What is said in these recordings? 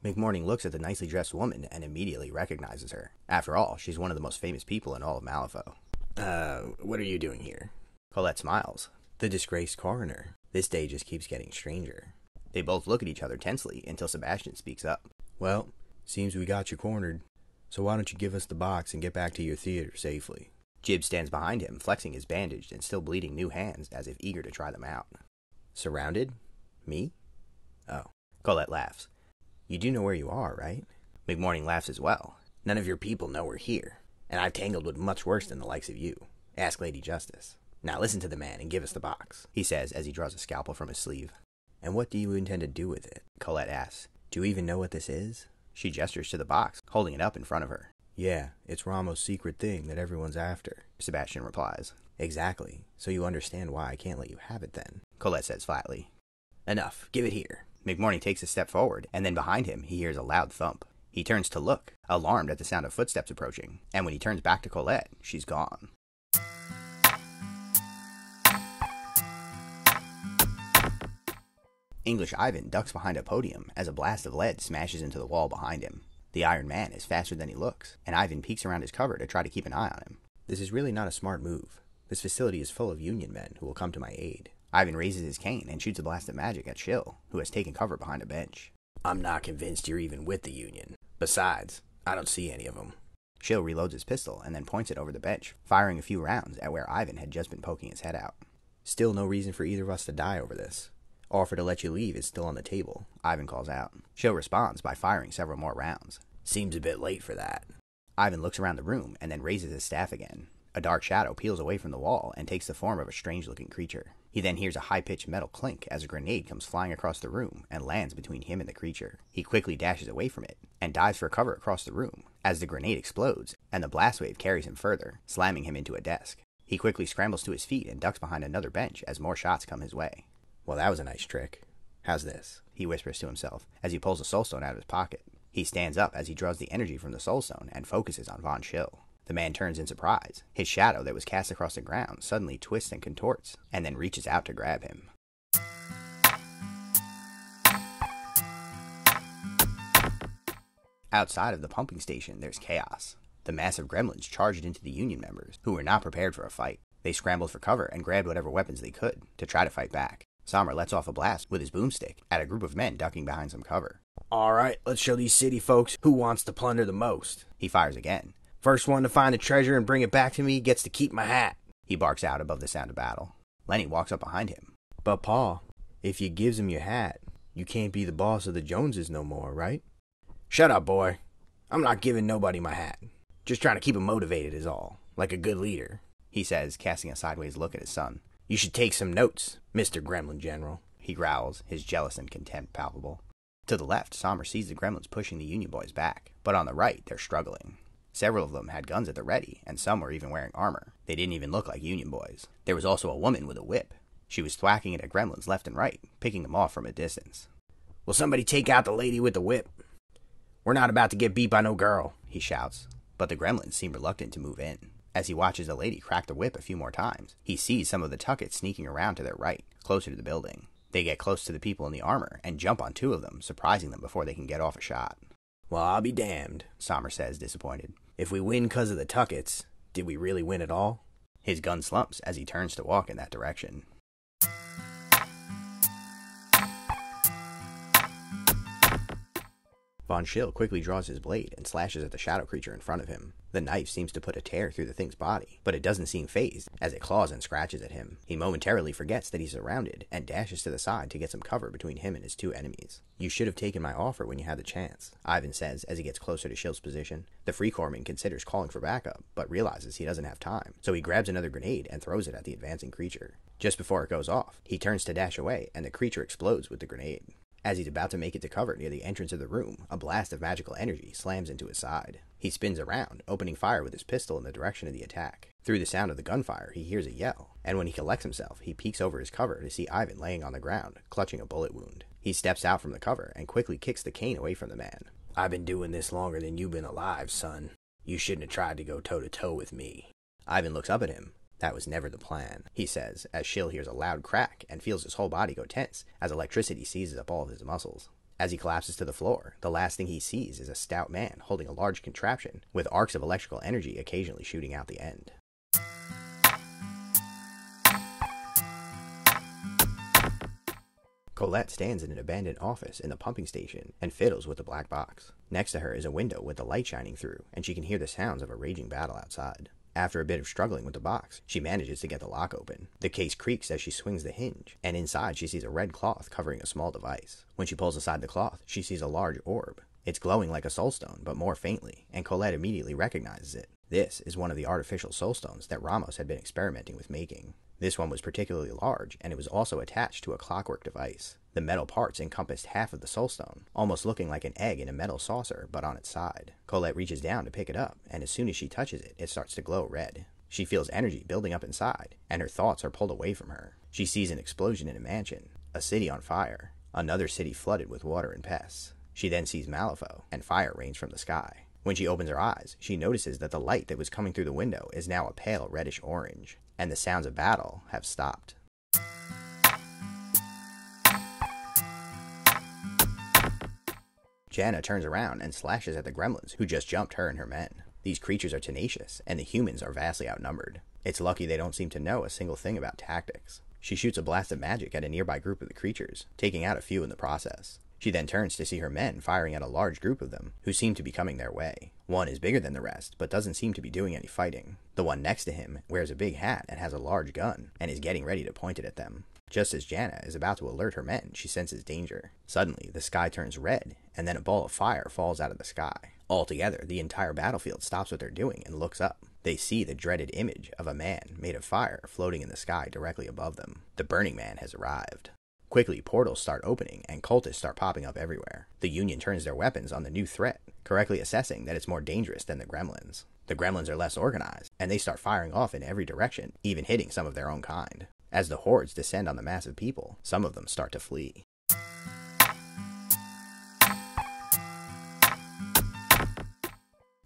McMorning looks at the nicely dressed woman and immediately recognizes her. After all, she's one of the most famous people in all of Malifaux. What are you doing here? Colette smiles. The disgraced coroner. This day just keeps getting stranger. They both look at each other tensely until Sebastian speaks up. Well, seems we got you cornered. So why don't you give us the box and get back to your theater safely? Jib stands behind him, flexing his bandaged and still bleeding new hands as if eager to try them out. Surrounded? Me? Oh. Colette laughs. You do know where you are, right? McMorning laughs as well. None of your people know we're here, and I've tangled with much worse than the likes of you. Ask Lady Justice. Now listen to the man and give us the box, he says as he draws a scalpel from his sleeve. And what do you intend to do with it? Colette asks. Do you even know what this is? She gestures to the box, holding it up in front of her. Yeah, it's Ramo's secret thing that everyone's after, Sebastian replies. Exactly. So you understand why I can't let you have it then, Colette says flatly. Enough. Give it here. McMorning takes a step forward, and then behind him he hears a loud thump. He turns to look, alarmed at the sound of footsteps approaching, and when he turns back to Colette, she's gone. English Ivan ducks behind a podium as a blast of lead smashes into the wall behind him. The Iron Man is faster than he looks, and Ivan peeks around his cover to try to keep an eye on him. This is really not a smart move. This facility is full of Union men who will come to my aid. Ivan raises his cane and shoots a blast of magic at Shill, who has taken cover behind a bench. I'm not convinced you're even with the Union. Besides, I don't see any of them. Shill reloads his pistol and then points it over the bench, firing a few rounds at where Ivan had just been poking his head out. Still no reason for either of us to die over this. Offer to let you leave is still on the table, Ivan calls out. Shill responds by firing several more rounds. Seems a bit late for that. Ivan looks around the room and then raises his staff again. A dark shadow peels away from the wall and takes the form of a strange-looking creature. He then hears a high-pitched metal clink as a grenade comes flying across the room and lands between him and the creature. He quickly dashes away from it and dives for cover across the room as the grenade explodes and the blast wave carries him further, slamming him into a desk. He quickly scrambles to his feet and ducks behind another bench as more shots come his way. Well, that was a nice trick. How's this? He whispers to himself as he pulls a soulstone out of his pocket. He stands up as he draws the energy from the soulstone and focuses on Von Schill. The man turns in surprise. His shadow that was cast across the ground suddenly twists and contorts, and then reaches out to grab him. Outside of the pumping station, there's chaos. The massive gremlins charged into the Union members, who were not prepared for a fight. They scrambled for cover and grabbed whatever weapons they could to try to fight back. Sommer lets off a blast with his boomstick at a group of men ducking behind some cover. Alright, let's show these city folks who wants to plunder the most. He fires again. First one to find the treasure and bring it back to me gets to keep my hat, he barks out above the sound of battle. Lenny walks up behind him. But Pa, if you gives him your hat, you can't be the boss of the Joneses no more, right? Shut up, boy. I'm not giving nobody my hat. Just trying to keep him motivated is all, like a good leader, he says, casting a sideways look at his son. You should take some notes, Mr. Gremlin General, he growls, his jealous and contempt palpable. To the left, Sommer sees the gremlins pushing the Union boys back, but on the right, they're struggling. Several of them had guns at the ready, and some were even wearing armor. They didn't even look like Union boys. There was also a woman with a whip. She was thwacking it at gremlins left and right, picking them off from a distance. Will somebody take out the lady with the whip? We're not about to get beat by no girl, he shouts. But the gremlins seem reluctant to move in. As he watches the lady crack the whip a few more times, he sees some of the tuckets sneaking around to their right, closer to the building. They get close to the people in the armor and jump on two of them, surprising them before they can get off a shot. Well, I'll be damned, Sommer says, disappointed. If we win 'cause of the tuckets, did we really win at all? His gun slumps as he turns to walk in that direction. Von Schill quickly draws his blade and slashes at the shadow creature in front of him. The knife seems to put a tear through the thing's body, but it doesn't seem fazed as it claws and scratches at him. He momentarily forgets that he's surrounded and dashes to the side to get some cover between him and his two enemies. You should have taken my offer when you had the chance, Ivan says as he gets closer to Schill's position. The Free Corpsman considers calling for backup, but realizes he doesn't have time, so he grabs another grenade and throws it at the advancing creature. Just before it goes off, he turns to dash away and the creature explodes with the grenade. As he's about to make it to cover near the entrance of the room, a blast of magical energy slams into his side. He spins around, opening fire with his pistol in the direction of the attack. Through the sound of the gunfire, he hears a yell, and when he collects himself, he peeks over his cover to see Ivan laying on the ground, clutching a bullet wound. He steps out from the cover and quickly kicks the cane away from the man. I've been doing this longer than you've been alive, son. You shouldn't have tried to go toe-to-toe with me. Ivan looks up at him. That was never the plan, he says, as Schill hears a loud crack and feels his whole body go tense as electricity seizes up all of his muscles. As he collapses to the floor, the last thing he sees is a stout man holding a large contraption with arcs of electrical energy occasionally shooting out the end. Colette stands in an abandoned office in the pumping station and fiddles with the black box. Next to her is a window with the light shining through, and she can hear the sounds of a raging battle outside. After a bit of struggling with the box, she manages to get the lock open. The case creaks as she swings the hinge, and inside she sees a red cloth covering a small device. When she pulls aside the cloth, she sees a large orb. It's glowing like a soulstone, but more faintly, and Colette immediately recognizes it. This is one of the artificial soulstones that Ramos had been experimenting with making. This one was particularly large, and it was also attached to a clockwork device. The metal parts encompassed half of the soulstone, almost looking like an egg in a metal saucer, but on its side. Colette reaches down to pick it up, and as soon as she touches it, it starts to glow red. She feels energy building up inside, and her thoughts are pulled away from her. She sees an explosion in a mansion, a city on fire, another city flooded with water and pests. She then sees Malifaux, and fire rains from the sky. When she opens her eyes, she notices that the light that was coming through the window is now a pale reddish orange, and the sounds of battle have stopped. Jana turns around and slashes at the gremlins who just jumped her and her men. These creatures are tenacious, and the humans are vastly outnumbered. It's lucky they don't seem to know a single thing about tactics. She shoots a blast of magic at a nearby group of the creatures, taking out a few in the process. She then turns to see her men firing at a large group of them, who seem to be coming their way. One is bigger than the rest, but doesn't seem to be doing any fighting. The one next to him wears a big hat and has a large gun, and is getting ready to point it at them. Just as Jana is about to alert her men, she senses danger. Suddenly, the sky turns red, and then a ball of fire falls out of the sky. Altogether, the entire battlefield stops what they're doing and looks up. They see the dreaded image of a man made of fire floating in the sky directly above them. The Burning Man has arrived. Quickly, portals start opening, and cultists start popping up everywhere. The Union turns their weapons on the new threat, correctly assessing that it's more dangerous than the gremlins. The gremlins are less organized, and they start firing off in every direction, even hitting some of their own kind. As the hordes descend on the mass of people, some of them start to flee.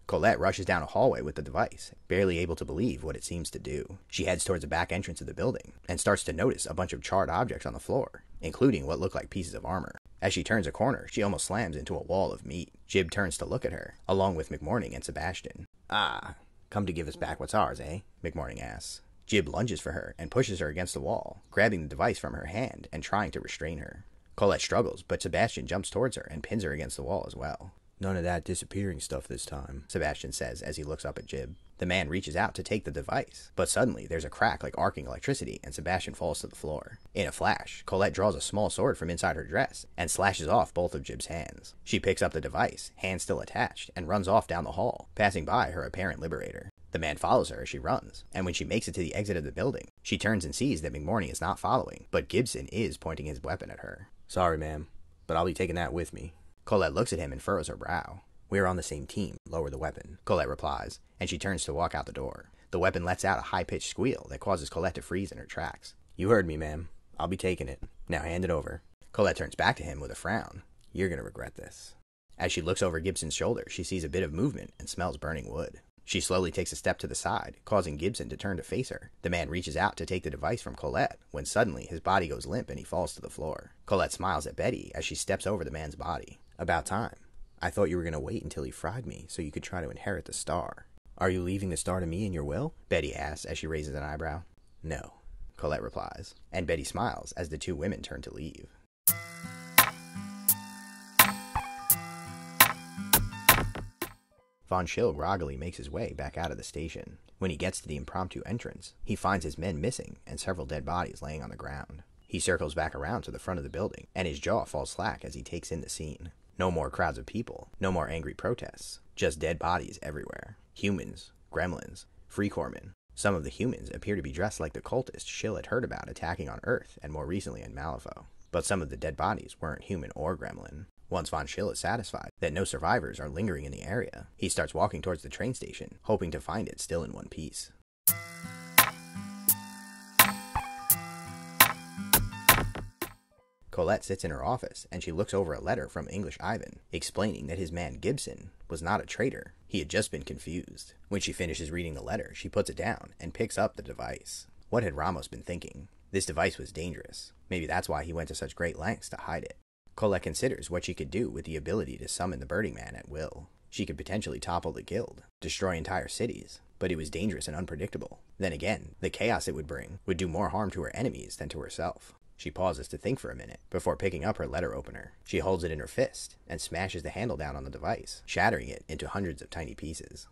Colette rushes down a hallway with the device, barely able to believe what it seems to do. She heads towards the back entrance of the building, and starts to notice a bunch of charred objects on the floor, including what look like pieces of armor. As she turns a corner, she almost slams into a wall of meat. Jib turns to look at her, along with McMorning and Sebastian. Ah, come to give us back what's ours, eh? McMorning asks. Jib lunges for her and pushes her against the wall, grabbing the device from her hand and trying to restrain her. Colette struggles, but Sebastian jumps towards her and pins her against the wall as well. None of that disappearing stuff this time, Sebastian says as he looks up at Jib. The man reaches out to take the device, but suddenly there's a crack like arcing electricity and Sebastian falls to the floor. In a flash, Colette draws a small sword from inside her dress and slashes off both of Jib's hands. She picks up the device, hand still attached, and runs off down the hall, passing by her apparent liberator. The man follows her as she runs, and when she makes it to the exit of the building, she turns and sees that McMorning is not following, but Gibson is pointing his weapon at her. Sorry, ma'am, but I'll be taking that with me. Colette looks at him and furrows her brow. We're on the same team. Lower the weapon, Colette replies, and she turns to walk out the door. The weapon lets out a high-pitched squeal that causes Colette to freeze in her tracks. You heard me, ma'am. I'll be taking it. Now hand it over. Colette turns back to him with a frown. You're gonna regret this. As she looks over Gibson's shoulder, she sees a bit of movement and smells burning wood. She slowly takes a step to the side, causing Gibson to turn to face her. The man reaches out to take the device from Colette, when suddenly his body goes limp and he falls to the floor. Colette smiles at Betty as she steps over the man's body. About time. I thought you were gonna wait until he fried me so you could try to inherit the star. Are you leaving the star to me in your will? Betty asks as she raises an eyebrow. No, Colette replies, and Betty smiles as the two women turn to leave. Von Schill groggily makes his way back out of the station. When he gets to the impromptu entrance, he finds his men missing and several dead bodies laying on the ground. He circles back around to the front of the building, and his jaw falls slack as he takes in the scene. No more crowds of people, no more angry protests, just dead bodies everywhere. Humans, gremlins, freecorpsmen. Some of the humans appear to be dressed like the cultists Schill had heard about attacking on Earth and more recently in Malifaux. But some of the dead bodies weren't human or gremlin. Once Von Schill is satisfied that no survivors are lingering in the area, he starts walking towards the train station, hoping to find it still in one piece. Colette sits in her office, and she looks over a letter from English Ivan, explaining that his man Gibson was not a traitor. He had just been confused. When she finishes reading the letter, she puts it down and picks up the device. What had Ramos been thinking? This device was dangerous. Maybe that's why he went to such great lengths to hide it. Colette considers what she could do with the ability to summon the Burning Man at will. She could potentially topple the guild, destroy entire cities, but it was dangerous and unpredictable. Then again, the chaos it would bring would do more harm to her enemies than to herself. She pauses to think for a minute before picking up her letter opener. She holds it in her fist and smashes the handle down on the device, shattering it into hundreds of tiny pieces.